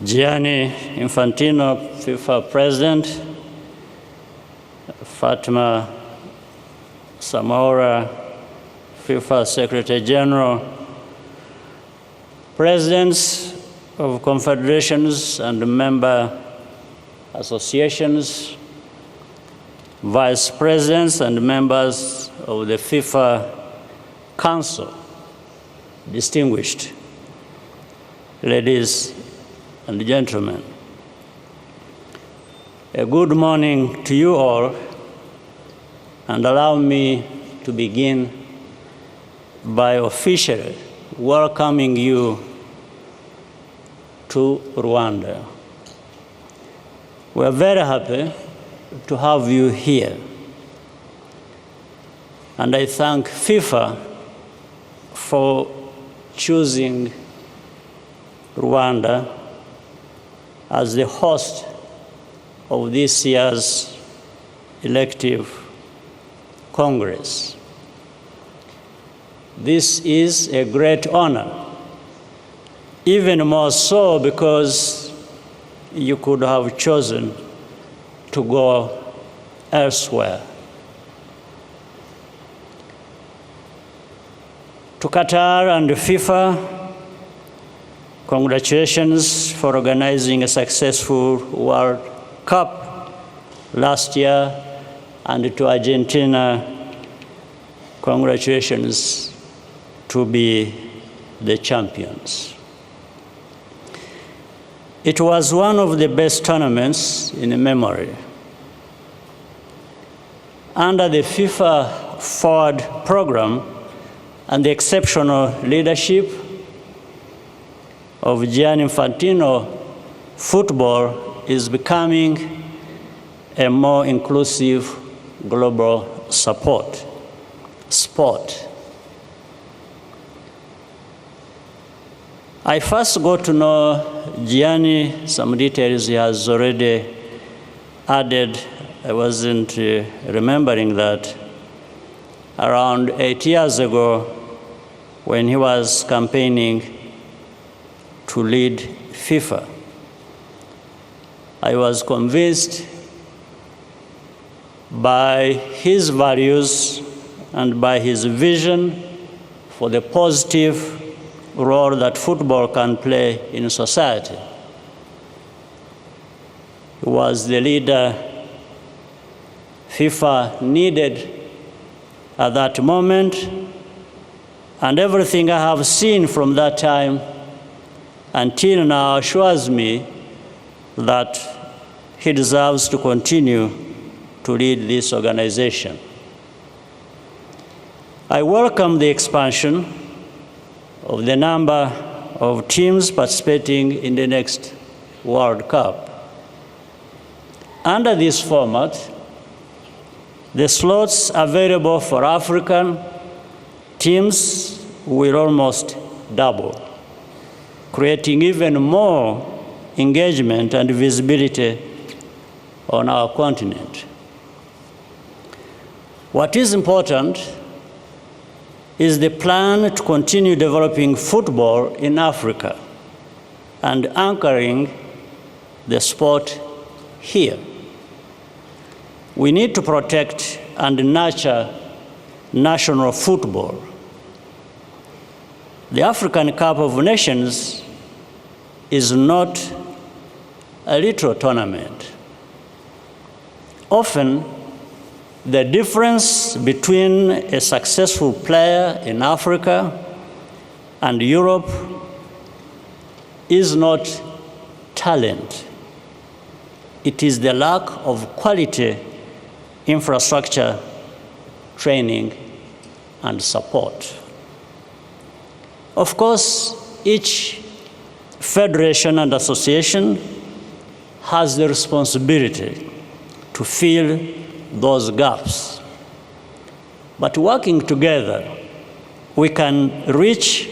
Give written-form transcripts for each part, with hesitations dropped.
Gianni Infantino, FIFA President, Fatima Samora, FIFA Secretary General, Presidents of confederations and member associations, Vice Presidents and members of the FIFA Council, distinguished ladies and gentlemen. A good morning to you all, and allow me to begin by officially welcoming you to Rwanda. We are very happy to have you here, and I thank FIFA for choosing Rwanda as the host of this year's elective Congress. This is a great honor, even more so because you could have chosen to go elsewhere. To Qatar and FIFA, congratulations for organizing a successful World Cup last year, and to Argentina, congratulations to be the champions. It was one of the best tournaments in memory. Under the FIFA Forward program and the exceptional leadership of Gianni Infantino, football is becoming a more inclusive global sport. I first got to know Gianni, some details he has already added. I wasn't remembering that. Around 8 years ago, when he was campaigning to lead FIFA, I was convinced by his values and by his vision for the positive role that football can play in society. He was the leader FIFA needed at that moment, and everything I have seen from that time until now assures me that he deserves to continue to lead this organization. I welcome the expansion of the number of teams participating in the next World Cup. Under this format, the slots available for African teams will almost double, creating even more engagement and visibility on our continent. What is important is the plan to continue developing football in Africa and anchoring the sport here. We need to protect and nurture national football. The African Cup of Nations is not a little tournament. Often, the difference between a successful player in Africa and Europe is not talent. It is the lack of quality infrastructure, training, and support. Of course, each federation and association has the responsibility to fill those gaps. But working together, we can reach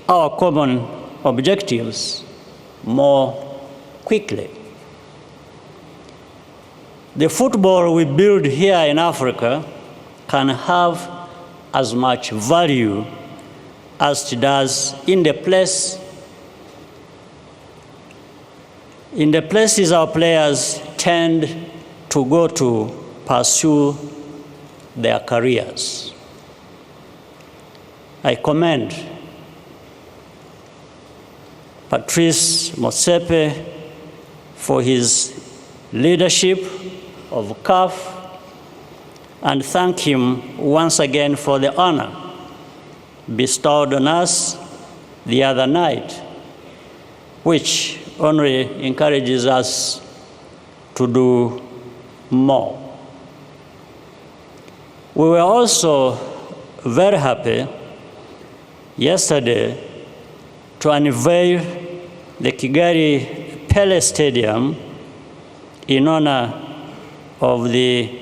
our common objectives more quickly. The football we build here in Africa can have as much value as it does in the place in the places our players tend to go to pursue their careers. I commend Patrice Motsepe for his leadership of CAF and thank him once again for the honor bestowed on us the other night, which only encourages us to do more. We were also very happy yesterday to unveil the Kigali Pele Stadium in honor of the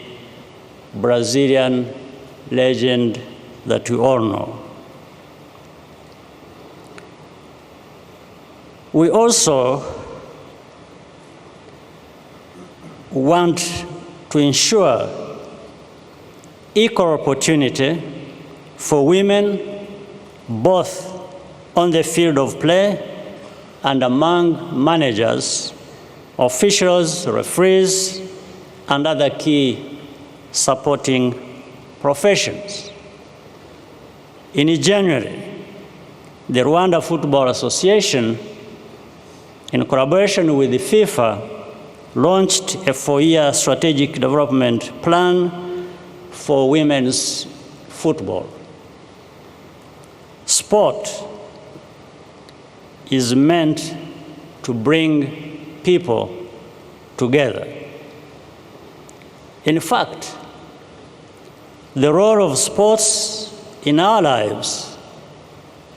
Brazilian legend that we all know. We also want to ensure equal opportunity for women, both on the field of play and among managers, officials, referees, and other key supporting professions. In January, the Rwanda Football Association, in collaboration with the FIFA, launched a 4-year strategic development plan for women's football. Sport is meant to bring people together. In fact, the role of sports in our lives,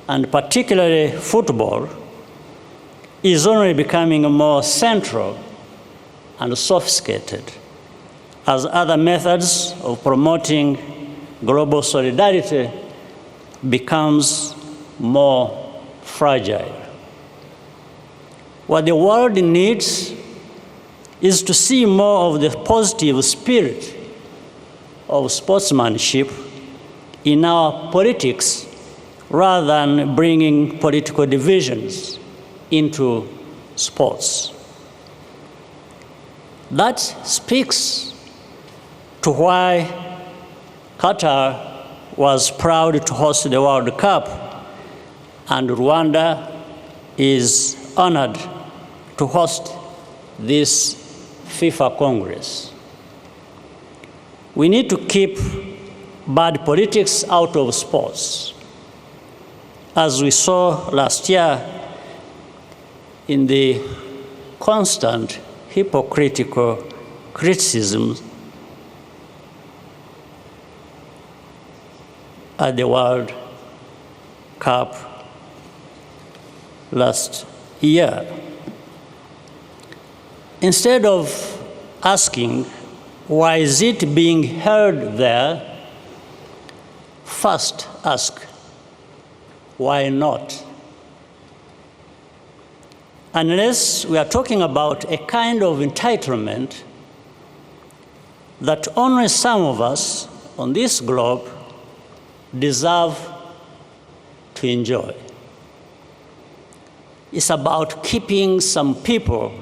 and particularly football, is only becoming more central and sophisticated as other methods of promoting global solidarity becomes more fragile. What the world needs is to see more of the positive spirit of sportsmanship in our politics rather than bringing political divisions into sports. That speaks to why Qatar was proud to host the World Cup, and Rwanda is honored to host this FIFA Congress. We need to keep bad politics out of sports. As we saw last year in the constant hypocritical criticism at the World Cup last year. Instead of asking, why is it being held there, first ask, why not? Unless we are talking about a kind of entitlement that only some of us on this globe deserve to enjoy. It's about keeping some people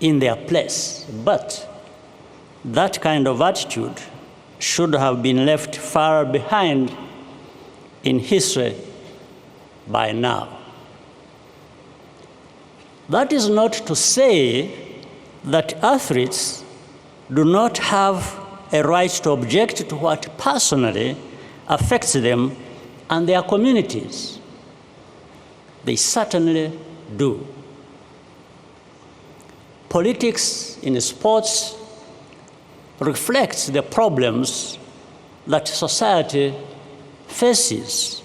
in their place, but that kind of attitude should have been left far behind in history by now. That is not to say that athletes do not have a right to object to what personally affects them and their communities. They certainly do. Politics in sports reflects the problems that society faces.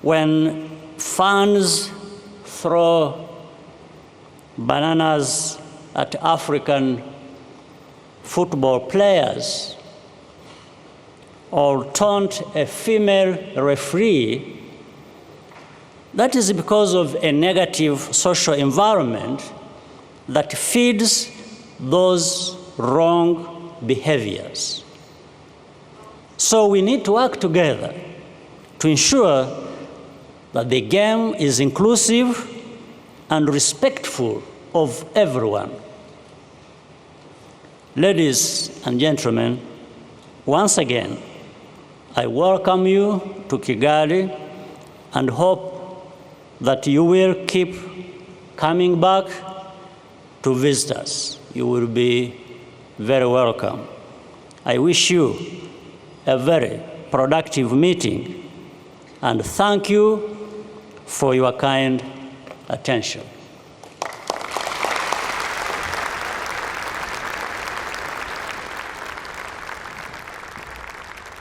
When fans throw bananas at African football players or taunt a female referee, that is because of a negative social environment that feeds those wrong behaviors. So we need to work together to ensure that the game is inclusive and respectful of everyone. Ladies and gentlemen, once again, I welcome you to Kigali and hope that you will keep coming back to visit us. You will be very welcome. I wish you a very productive meeting and thank you for your kind attention.